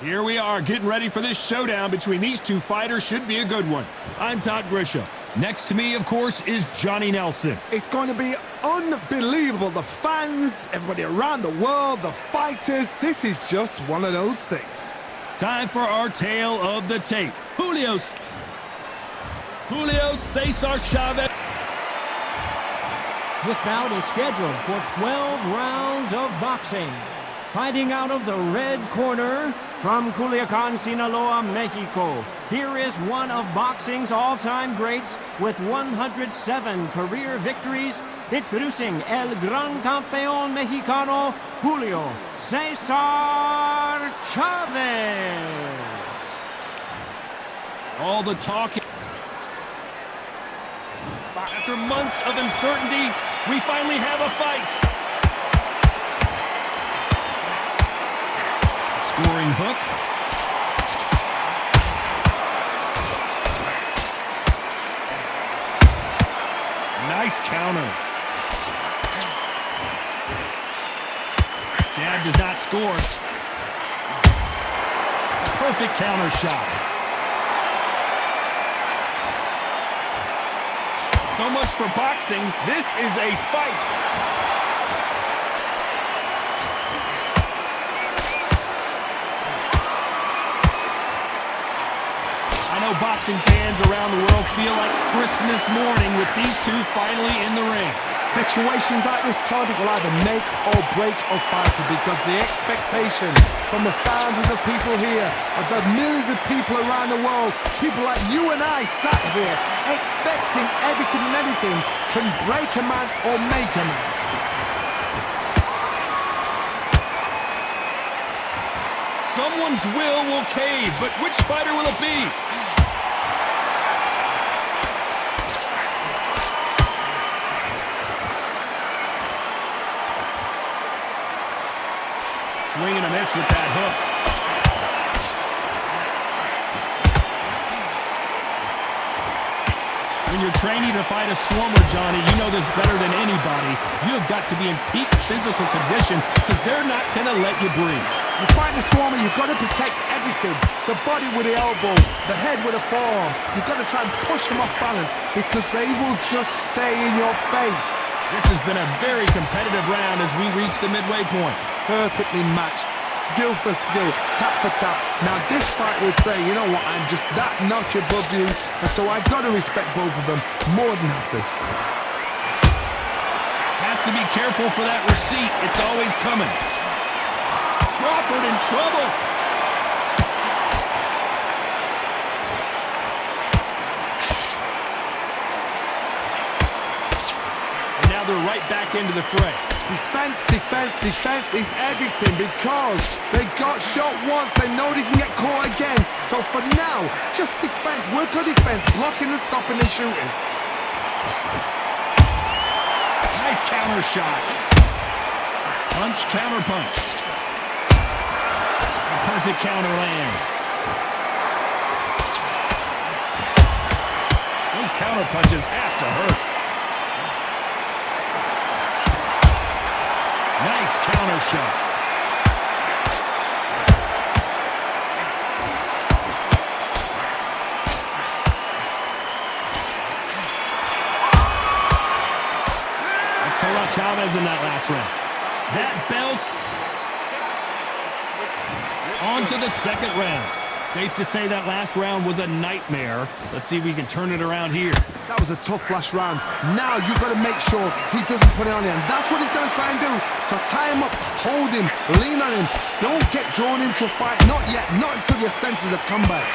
Here we are, getting ready for this showdown between these two fighters. Should be a good one. I'm Todd Grisham. Next to me, of course, is Johnny Nelson. It's going to be unbelievable. The fans, everybody around the world, the fighters. This is just one of those things. Time for our tale of the tape. Julio Cesar Chavez. This bout is scheduled for 12 rounds of boxing. Fighting out of the red corner, from Culiacan, Sinaloa, Mexico, here is one of boxing's all-time greats with 107 career victories, introducing El Gran Campeón Mexicano, Julio Cesar Chavez. All the talking. After months of uncertainty, we finally have a fight. Scoring hook. Nice counter. Jab does not score. Perfect counter shot. So much for boxing. This is a fight. I know boxing fans around the world feel like Christmas morning with these two finally in the ring. Situations like this, Todd, will either make or break a fighter, because the expectation from the fans of the people here, of the millions of people around the world, people like you and I sat here expecting everything and anything, can break a man or make a man. Someone's will cave, but which fighter will it be? Swing and a miss with that hook. When you're training to fight a swarmer, Johnny, you know this better than anybody. You have got to be in peak physical condition because they're not going to let you breathe. You fight a swarmer, you've got to protect everything. The body with the elbow, the head with the forearm. You've got to try and push them off balance because they will just stay in your face. This has been a very competitive round as we reach the midway point. Perfectly matched, skill for skill, tap for tap. Now this fight will say, you know what, I'm just that notch above you, and so I've got to respect both of them more than happy. Has to be careful for that receipt. It's always coming. Crawford in trouble. And now they're right back into the fray. Defense, defense, defense is everything, because they got shot once, they know they can get caught again. So for now, just defense, work on defense, blocking and stopping and shooting. Nice counter shot. Punch, counter punch. A perfect counter lands. Those counter punches have to hurt. Nice counter shot. Let's talk about Chavez in that last round. That belt on to the second round. Safe to say that last round was a nightmare. Let's see if we can turn it around here. That was a tough last round. Now you've got to make sure he doesn't put it on him. That's what he's going to try and do. So tie him up, hold him, lean on him. Don't get drawn into a fight. Not yet. Not until your senses have come back.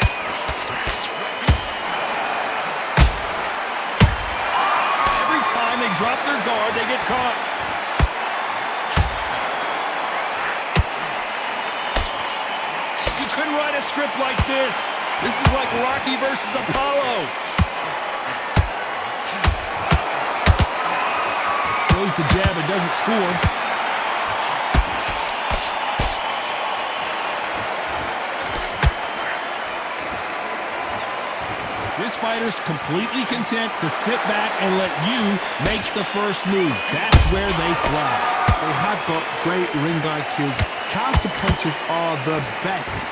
Every time they drop their guard, they get caught. You couldn't write a script like this. This is like Rocky versus Apollo. Throws the jab, it doesn't score. This fighter's completely content to sit back and let you make the first move. That's where they thrive. They have got great ring IQ. Counter punches are the best.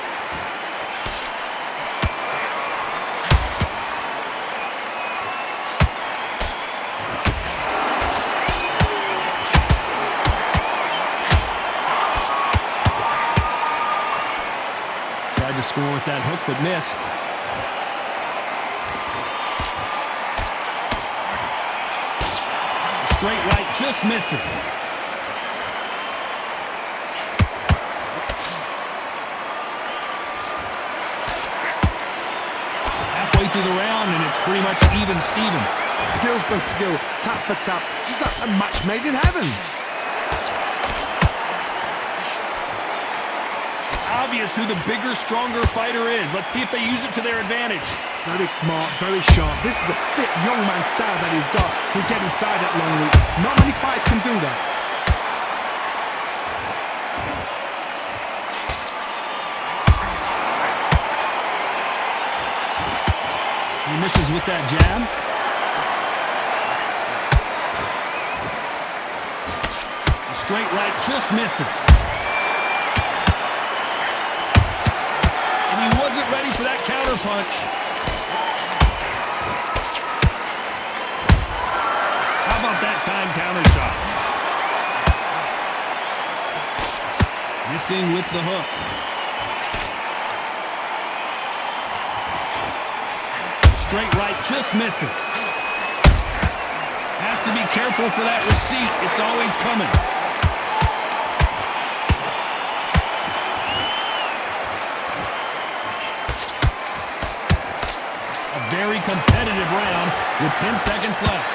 score with that hook, but missed. Straight right, just misses. Halfway through the round, and it's pretty much even Steven. Skill for skill, tap for tap, just like a match made in heaven. It's obvious who the bigger, stronger fighter is. Let's see if they use it to their advantage. Very smart, very sharp. This is the fit young man style that he's got to get inside that long reach. Not many fights can do that. He misses with that jab. A straight right just misses. And he wasn't ready for that counter punch. How about that time counter shot? Missing with the hook. Straight right just misses. Has to be careful for that receipt. It's always coming. A very competitive round with 10 seconds left.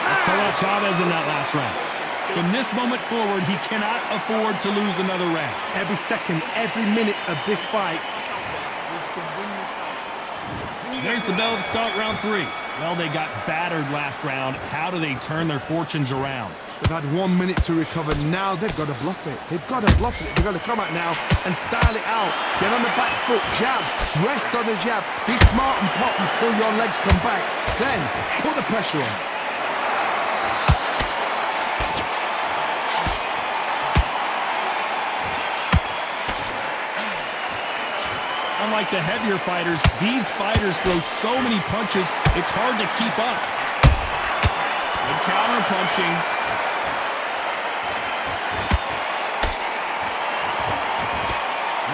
Let's talk about Chavez in that last round. From this moment forward, he cannot afford to lose another round. Every second, every minute of this fight. There's the bell to start round 3. Well, they got battered last round. How do they turn their fortunes around? They've had 1 minute to recover. Now they've got to bluff it. They've got to bluff it. They've got to come out now and style it out. Get on the back foot, jab, rest on the jab. Be smart and pop until your legs come back. Then put the pressure on. Unlike the heavier fighters, these fighters throw so many punches, it's hard to keep up. Good counter punching.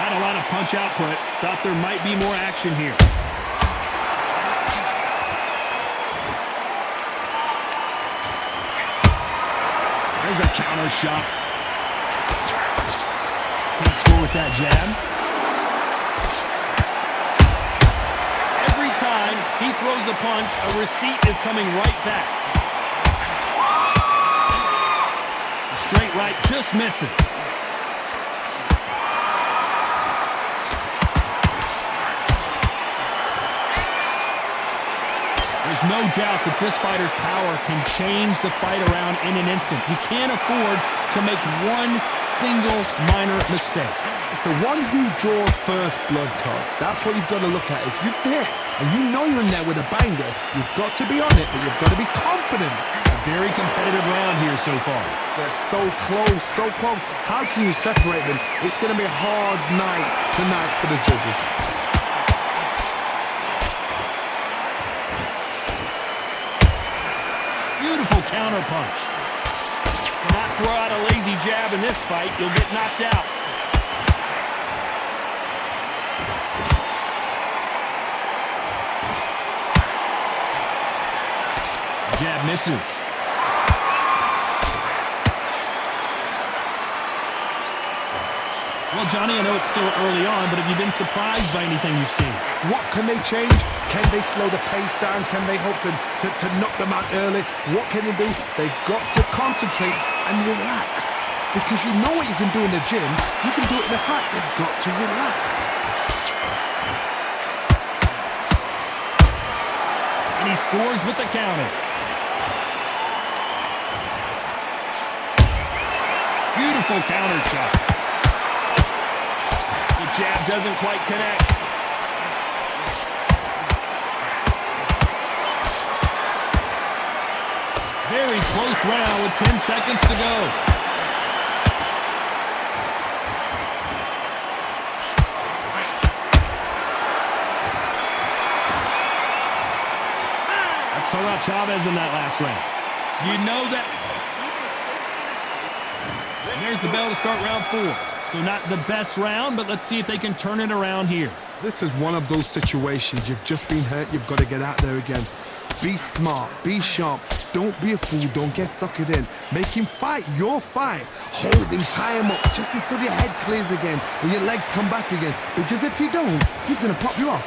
Not a lot of punch output. Thought there might be more action here. There's a counter shot. Can't score with that jab. Time he throws a punch, a receipt is coming right back. A straight right just misses. There's no doubt that this fighter's power can change the fight around in an instant. You can't afford to make one single minor mistake. It's the one who draws first blood, Todd. That's what you've got to look at. If you're there and you know you're in there with a banger, you've got to be on it, but you've got to be confident. A very competitive round here so far. They're so close, so close. How can you separate them? It's going to be a hard night tonight for the judges. Beautiful counter punch. Cannot throw out a lazy jab in this fight. You'll get knocked out. Jab misses. Well, Johnny, I know it's still early on, but have you been surprised by anything you've seen? What can they change? Can they slow the pace down? Can they hope to knock them out early? What can they do? They've got to concentrate and relax. Because you know what you can do in the gym, you can do it in the fight. They've got to relax. And he scores with the counter. Beautiful counter shot. The jab doesn't quite connect. Very close round with 10 seconds to go. Let's talk about Chavez in that last round. You know that. And there's the bell to start round 4. So not the best round, but let's see if they can turn it around here. This is one of those situations. You've just been hurt. You've got to get out there again. Be smart. Be sharp. Don't be a fool. Don't get suckered in. Make him fight your fight. Hold him. Tie him up just until your head clears again and your legs come back again. Because if you don't, he's going to pop you off.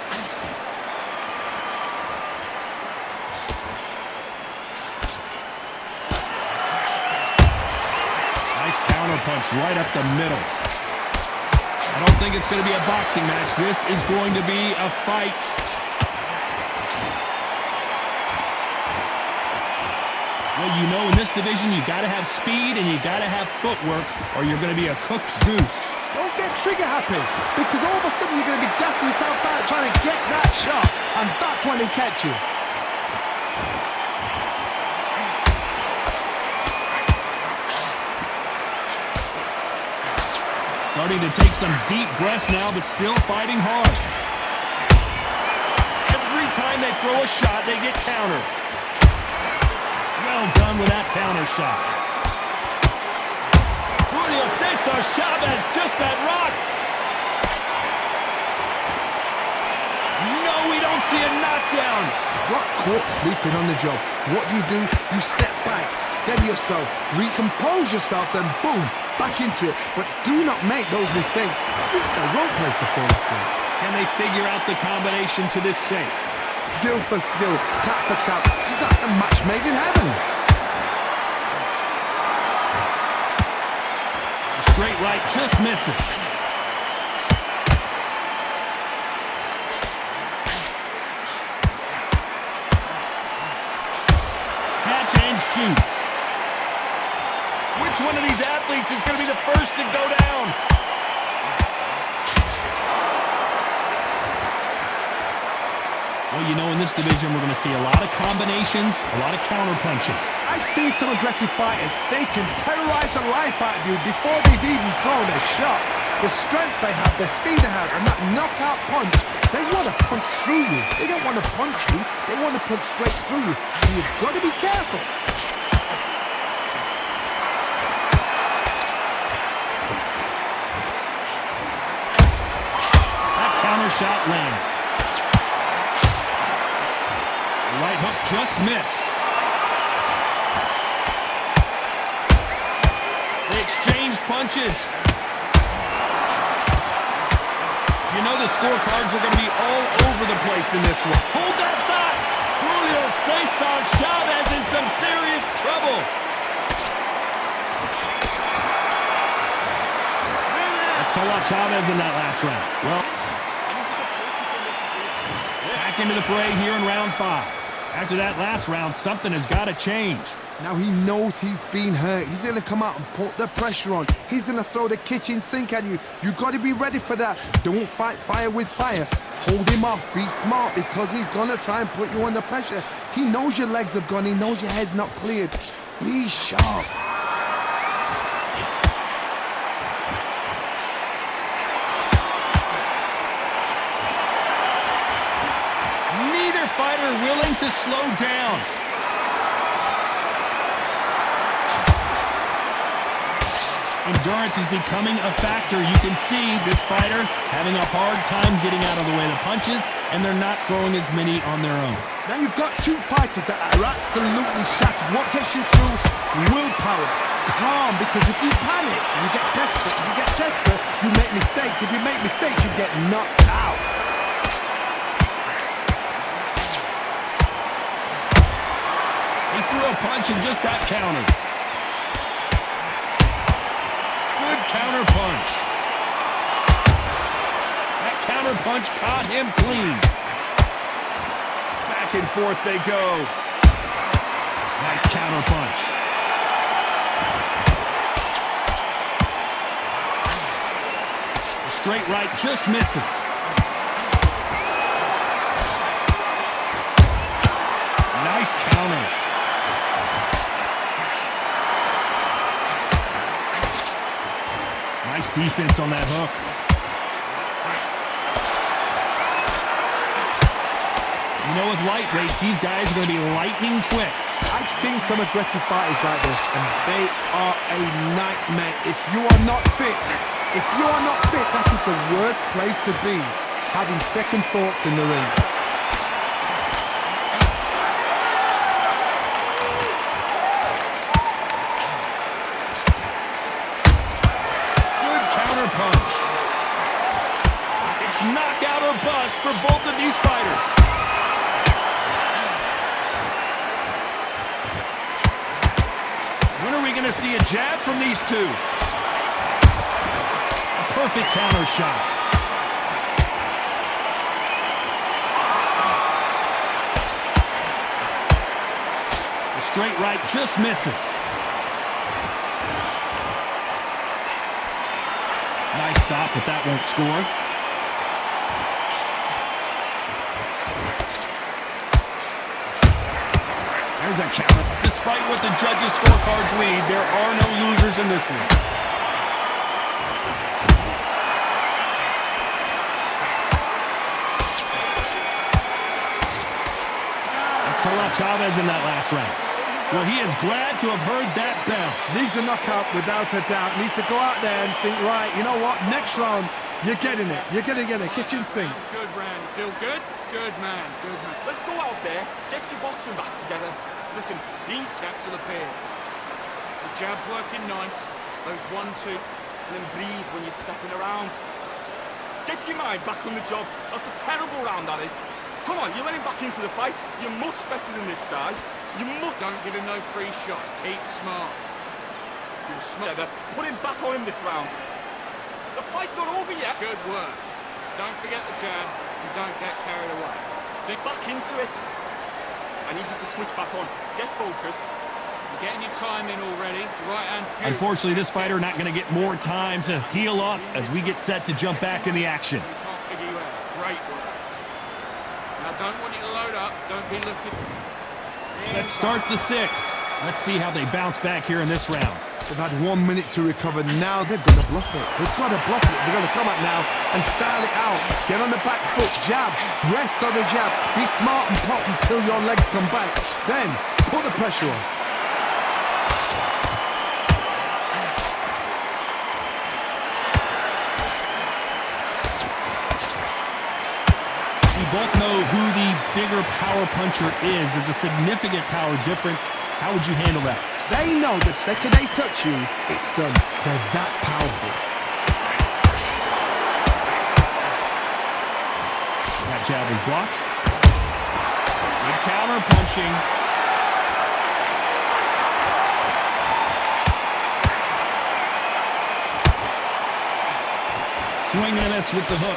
Nice counter punch right up the middle. I don't think it's going to be a boxing match. This is going to be a fight. Well, you know, in this division, you got to have speed and you got to have footwork, or you're going to be a cooked goose. Don't get trigger happy, because all of a sudden you're going to be gassing yourself out trying to get that shot, and that's when they catch you. Starting to take some deep breaths now, but still fighting hard. Every time they throw a shot, they get countered. Well done with that counter shot. Julio Cesar Chavez just got rocked. No, we don't see a knockdown. Got caught sleeping on the job. What do? You step back, steady yourself, recompose yourself, then boom, back into it. But do not make those mistakes. This is the wrong place to fall asleep. Can they figure out the combination to this safe? Skill for skill, tap for tap, just like a match made in heaven. The straight right just misses. Catch and shoot. Which one of these athletes is going to be the first to go down? Well, you know, in this division, we're going to see a lot of combinations, a lot of counter-punching. I've seen some aggressive fighters. They can terrorize the life out of you before they've even thrown a shot. The strength they have, the speed they have, and that knockout punch, they want to punch through you. They don't want to punch you. They want to punch straight through you. So you've got to be careful. That counter shot lands. The right hook just missed. They exchange punches. You know the scorecards are going to be all over the place in this one. Hold that thought! Julio Cesar Chavez in some serious trouble. Let's talk about Chavez in that last round. Well, back into the fray here in round 5. After that last round, something has got to change. Now he knows he's been hurt. He's going to come out and put the pressure on. He's going to throw the kitchen sink at you. You've got to be ready for that. Don't fight fire with fire. Hold him off. Be smart, because he's going to try and put you under pressure. He knows your legs have gone. He knows your head's not cleared. Be sharp. Neither fighter willing to slow down. Endurance is becoming a factor. You can see this fighter having a hard time getting out of the way of the punches, and they're not throwing as many on their own. Now you've got two fighters that are absolutely shattered. What gets you through? Willpower. Calm, because if you panic, you get desperate. If you get desperate, you make mistakes. If you make mistakes, you get knocked out. He threw a punch and just got countered. Good counter punch. That counter punch caught him clean. Back and forth they go. Nice counter punch. The straight right just misses. Nice counter. Nice defense on that hook. You know, with lightweights, these guys are going to be lightning quick. I've seen some aggressive fighters like this, and they are a nightmare. If you are not fit, that is the worst place to be, having second thoughts in the ring. Good counter punch. It's knockout or bust for both of these fighters. When are we going to see a jab from these two? A perfect counter shot. The straight right just misses. Nice stop, but that won't score. There's a counter. Despite what the judges' scorecards read, there are no losers in this one. Let's talk about Chavez in that last round. Well, he is glad to have heard that bell. Needs a knockout without a doubt. Needs to go out there and think, right, you know what, next round, you're getting it. You're going to get a kitchen sink. Good round. Feel good? Good man. Good man. Let's go out there, get your boxing back together. Listen, these steps will appear. The jab's working nice, those 1-2, and then breathe when you're stepping around. Get your mind back on the job. That's a terrible round, that is. Come on, you're letting back into the fight. You're much better than this guy. You must. Don't give him no free shots. Keep smart. You're smart. Put him back on him this round. The fight's not over yet. Good work. Don't forget the jab and don't get carried away. Think back into it. I need you to switch back on. Get focused. You're getting your time in already. Right hand's beautiful. Unfortunately, this fighter not going to get more time to heal up as we get set to jump back in the action. We can't figure you out. Great work. Now, don't want you to load up. Don't be looking. Let's start the 6. Let's see how they bounce back here in this round. They've had 1 minute to recover. Now they've got to bluff it. They've got to bluff it. They've got to come out now and style it out. Get on the back foot, jab, rest on the jab. Be smart and pop until your legs come back. Then put the pressure on. We both know who the bigger power puncher is. There's a significant power difference. How would you handle that? They know the second they touch you, it's done. They're that powerful. That jab is blocked. Good counter punching. Swing and a miss with the hook.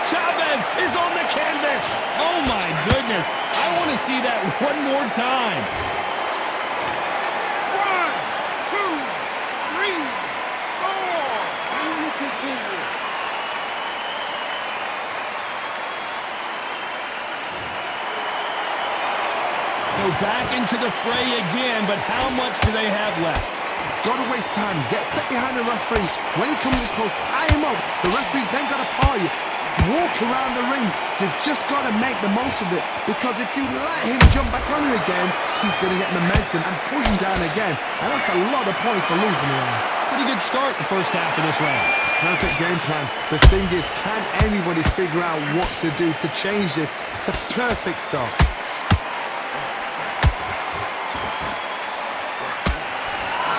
Chavez is on the canvas. Oh, my goodness. I want to see that one more time. 1, 2, 3, 4. So back into the fray again, but how much do they have left? Got to waste time. Get step behind the referee. When he comes in close, tie him up. The referee's then got to paw you. Walk around the ring. You've just got to make the most of it, because if you let him jump back on you again, he's going to get momentum and pull you down again. And that's a lot of points for losing around. Pretty good start the first half of this round. Perfect game plan. The thing is, can anybody figure out what to do to change this? It's a perfect start.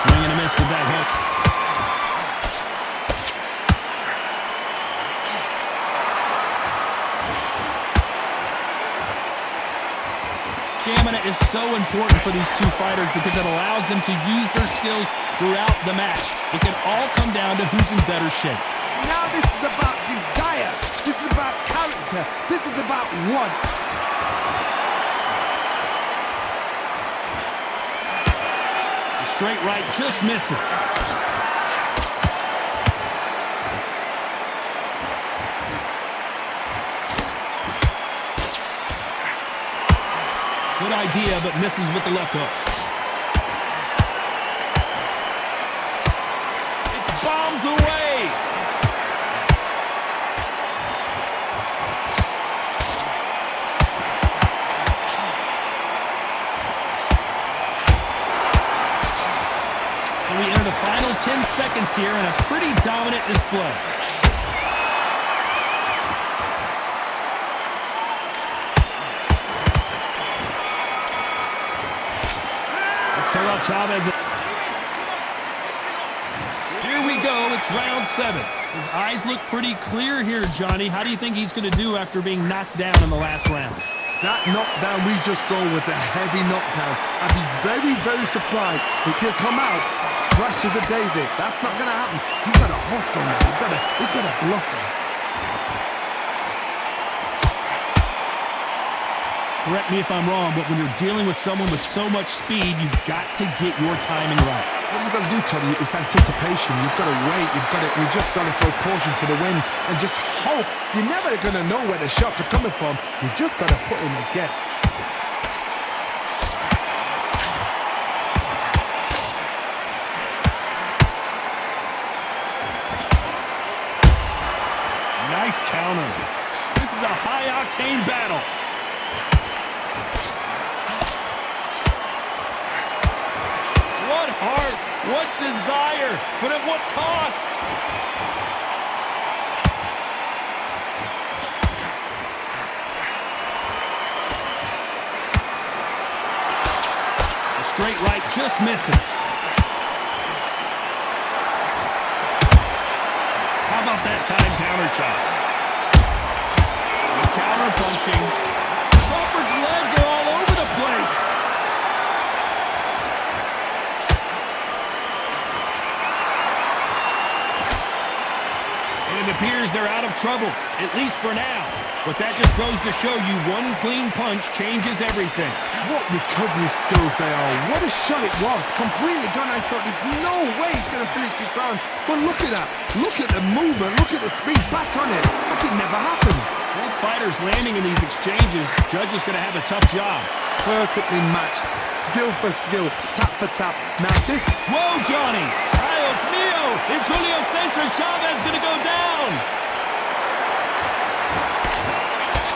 Swing and a miss with that hook. Stamina is so important for these two fighters because it allows them to use their skills throughout the match. It can all come down to who's in better shape. Now this is about desire. This is about character. This is about want. The straight right just misses. Good idea, but misses with the left hook. It's bombs away. 10 seconds here and a pretty dominant display. Let's talk about Chavez. Here we go. It's round 7. His eyes look pretty clear here, Johnny. How do you think he's going to do after being knocked down in the last round? That knockdown we just saw was a heavy knockdown. I'd be very, very surprised if he'll come out fresh as a daisy. That's not going to happen. He's got a hustle now. He's got a bluffer. Correct me if I'm wrong, but when you're dealing with someone with so much speed, you've got to get your timing right. What you've got to do, Tony, is anticipation. You've got to wait. You just got to throw caution to the wind and just hope. You're never going to know where the shots are coming from. You just got to put in a guess. Nice counter. This is a high-octane battle. What heart, what desire, but at what cost? The straight right just misses. How about that time counter shot? The counter punching. Crawford's legs are all over the place. It appears they're out of trouble, at least for now. But that just goes to show you one clean punch changes everything. What recovery skills they are. What a shot it was. Completely gone. I thought there's no way he's going to finish this round. But look at that. Look at the movement. Look at the speed. Back on it. Like it never happened. Both fighters landing in these exchanges. Judge is going to have a tough job. Perfectly matched. Skill for skill. Tap for tap. Now this... Whoa, Johnny. Dios mío. Is Julio Cesar Chavez going to go down?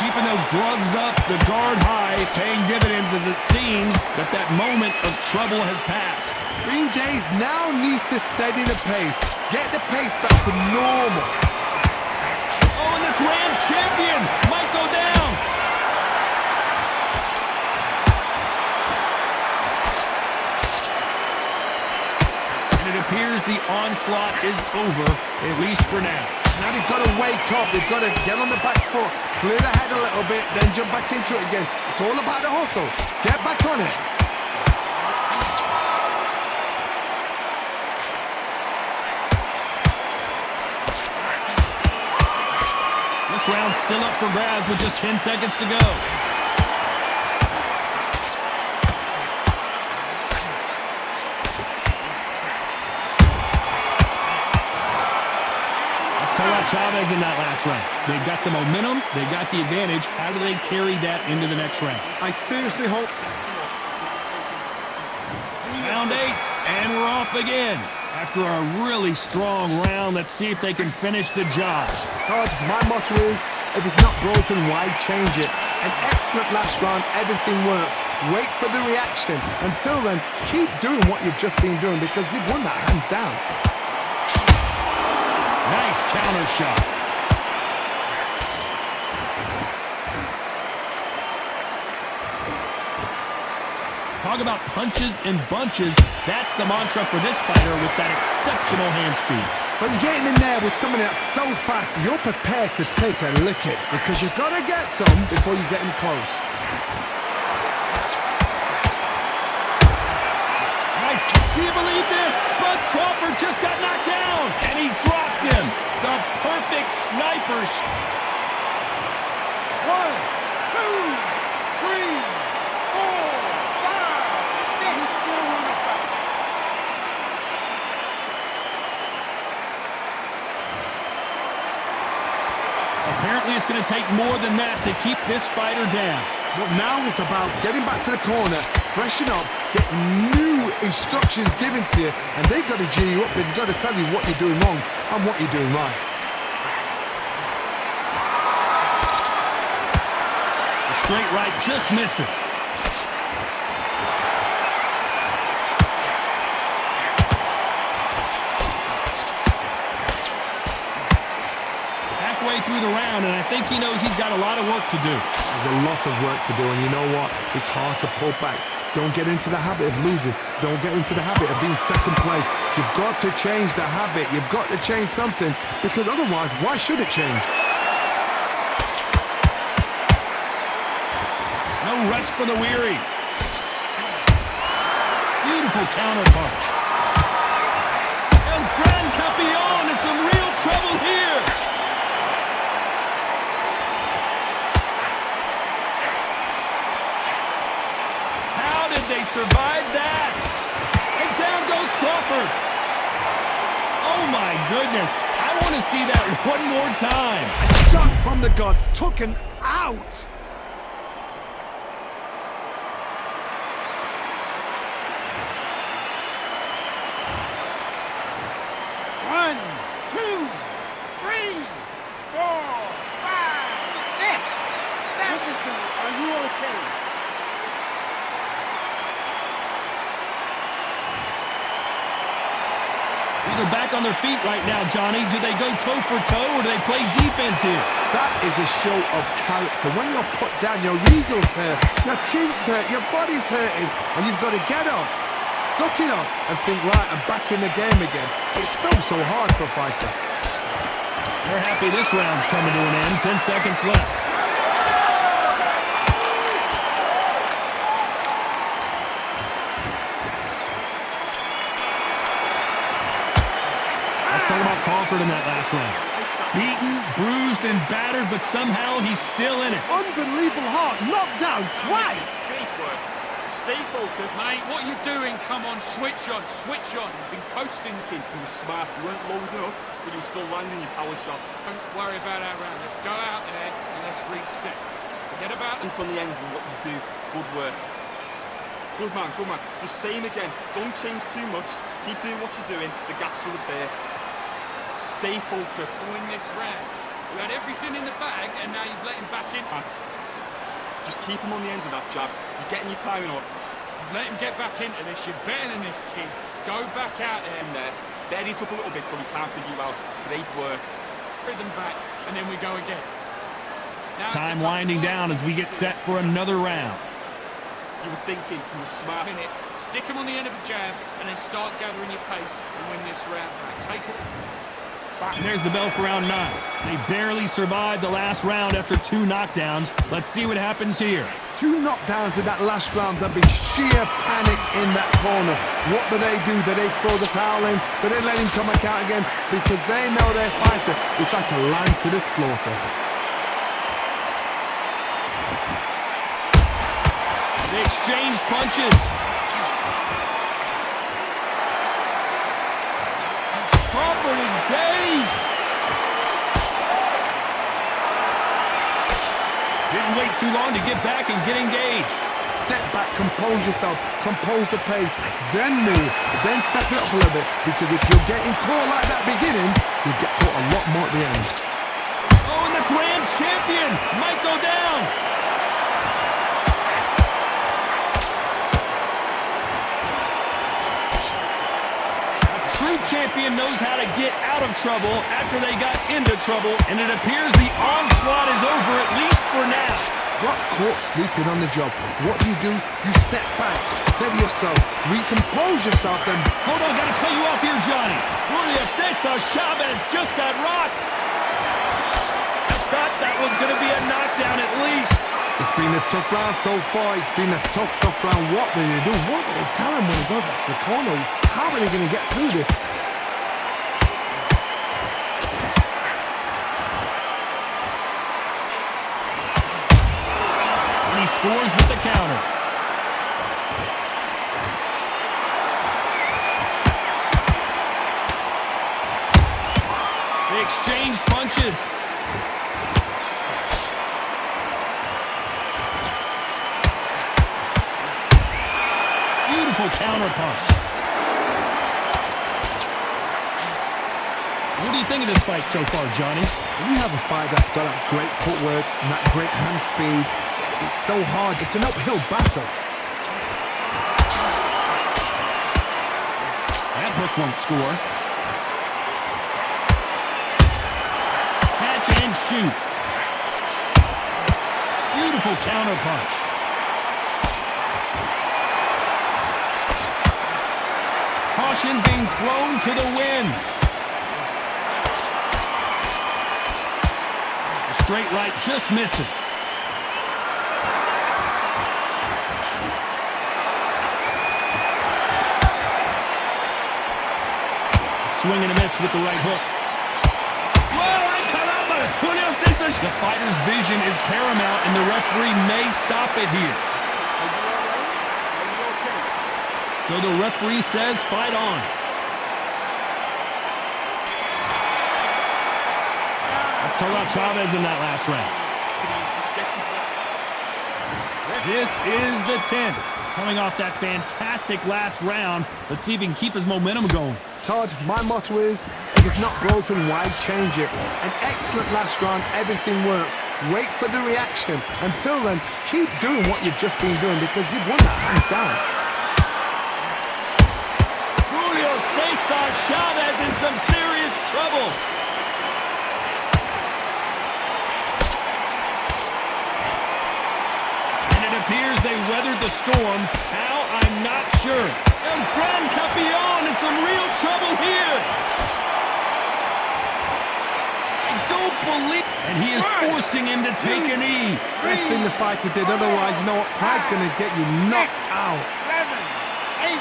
Keeping those gloves up, the guard high, paying dividends as it seems that that moment of trouble has passed. Green Days now needs to steady the pace. Get the pace back to normal. Oh, and the grand champion might go down. And it appears the onslaught is over, at least for now. Now they've got to wake up. They've got to get on the back foot, clear the head a little bit, then jump back into it again. It's all about the hustle. Get back on it. This round's still up for grabs with just 10 seconds to go. Chavez in that last round. They've got the momentum, they've got the advantage. How do they carry that into the next round? I seriously hope... Round 8, and we're off again. After a really strong round, let's see if they can finish the job. Cards, my motto is, if it's not broken, why change it? An excellent last round, everything works. Wait for the reaction. Until then, keep doing what you've just been doing because you've won that hands down. Nice counter shot. Talk about punches and bunches. That's the mantra for this fighter with that exceptional hand speed. So you're getting in there with somebody that's so fast, you're prepared to take a licking because you've got to get some before you get in close. Nice. Do you believe this? But Crawford just got knocked down, and he dropped him. The perfect sniper. 1, 2, 3, 4, 5, 6. Apparently it's going to take more than that to keep this fighter down. But now it's about getting back to the corner, freshen up, get new instructions given to you, and they've got to G you up. They've got to tell you what you're doing wrong and what you're doing right. The straight right just misses. through the round, and I think he knows he's got a lot of work to do. There's a lot of work to do, and you know what? It's hard to pull back. Don't get into the habit of losing. Don't get into the habit of being second place. You've got to change the habit. You've got to change something, because otherwise, why should it change? No rest for the weary. Beautiful counter punch. El Gran Campeón in some real trouble here. How did they survive that? And down goes Crawford. Oh my goodness. I want to see that one more time. A shot from the gods took him out. One, two, three, four, five, six, seven. Listen to me. Are you okay? They're back on their feet right now, Johnny. Do they go toe for toe or do they play defense here? That is a show of character. When you're put down, your ego's hurt, your chin's hurt, your body's hurting, and you've got to get up, suck it up, and think, right, I'm back in the game again. It's so hard for a fighter. They're happy this round's coming to an end. 10 seconds left. Let's talk about Crawford in that last round. Beaten, bruised, and battered, but somehow he's still in it. Unbelievable heart, knocked down twice. Great work. Stay focused. Mate, what are you doing? Come on, switch on, switch on. You've been coasting, kid. You were smart. You weren't loading up, but you were still landing your power shots. Don't worry about our round. Let's go out there and let's reset. Forget about this on the end and what you do. Good work. Good man, good man. Just same again. Don't change too much. Keep doing what you're doing. The gaps will appear. Stay focused. To win this round. You had everything in the bag, and now you've let him back in. Just keep him on the end of that jab. You're getting your timing up. You've let him get back into this. You're better than this, kid. Go back out there. In there. Berries up a little bit so we can't figure you out. Great work. Rhythm back, and then we go again. Now time winding down as we get set for another round. You were thinking, you were smart. Stick him on the end of a jab, and then start gathering your pace and win this round back. Take it. And there's the bell for round 9. They barely survived the last round after 2 knockdowns. Let's see what happens here. 2 knockdowns in that last round. There'll be sheer panic in that corner. What do? Do they throw the towel in? Do they let him come back out again? Because they know their fighter is like a lamb to the slaughter. They exchange punches. Crawford is dazed. Didn't wait too long to get back and get engaged. Step back, compose yourself, compose the pace, then move, then step it up a little bit. Because if you're getting caught like that beginning, you get caught a lot more at the end. Oh, and the grand champion might go down. True champion knows how to get out of trouble after they got into trouble, and it appears the onslaught is over, at least for now. Got caught sleeping on the job. What do? You step back, steady yourself, recompose yourself, then... Hold on, gotta cut you off here, Johnny. Julio Cesar Chavez just got rocked. I thought that was gonna be a knockdown at least. It's been a tough round so far. It's been a tough round. What do they do? What do they tell him when he goes back to the corner? How are they going to get through this? And he scores with the counter. They exchange punches. Beautiful counter punch. What do you think of this fight so far, Johnny? When you have a fight that's got that great footwork and that great hand speed, it's so hard. It's an uphill battle. That hook won't score. Catch and shoot. Beautiful counter punch. Caution being thrown to the wind. The straight right just misses. Swing and a miss with the right hook. Whoa, ay caramba! Julio Cesar. The fighter's vision is paramount, and the referee may stop it here. So the referee says fight on. Let's talk about Chavez in that last round. This is the 10th. Coming off that fantastic last round, let's see if he can keep his momentum going. Todd, my motto is, if it's not broken, why change it? An excellent last round, everything works. Wait for the reaction. Until then, keep doing what you've just been doing because you've won that hands down. Julio Cesar Chavez in some serious trouble. And it appears they weathered the storm. How? I'm not sure. El Gran Campeon in some real trouble here. I don't believe... And he is forcing him to take a knee. Best thing the fighter did, otherwise, you know what? Pride's going to get you knocked out. 7, 8.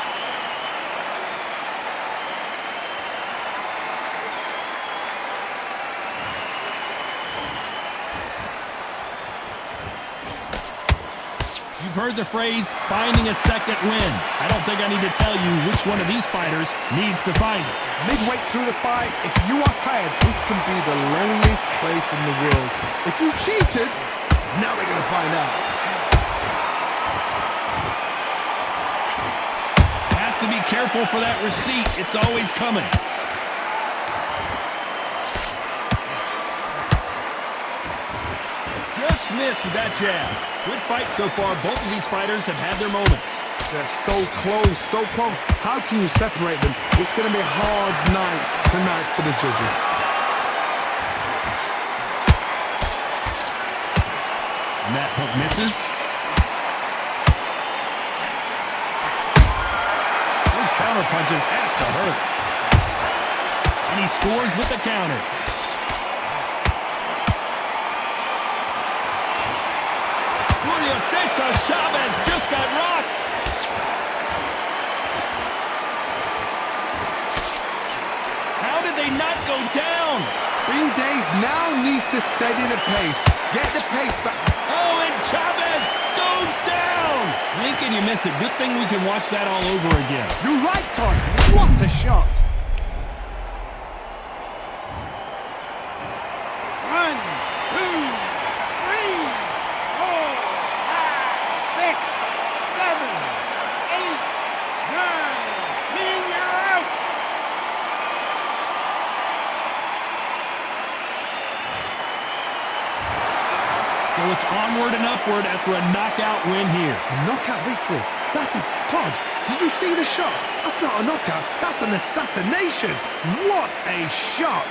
You've heard the phrase, finding a second win. I don't think I need to tell you which one of these fighters needs to find it. Midway through the fight, if you are tired, this can be the loneliest place in the world. If you cheated, now we're going to find out. Has to be careful for that receipt. It's always coming. Just missed with that jab. Good fight so far. Both of these fighters have had their moments. They're so close, so close. How can you separate them? It's going to be a hard night tonight for the judges. And that hook misses. Those counter punches have to hurt. And he scores with the counter. Julio Cesar Chavez just got rocked. How did they not go down? Green Days now needs to steady the pace. Get the pace back. Oh, and Chavez goes down. Lincoln, you miss it. Good thing we can watch that all over again. You're right, Todd. What a shot. 1, 2, 3, 4, 5, 6, 7, 8, 9, 10. You're out. So it's onward and upward after a knockout win here. A knockout victory. That is, Todd, did you see the shot? That's not a knockout. That's an assassination. What a shot.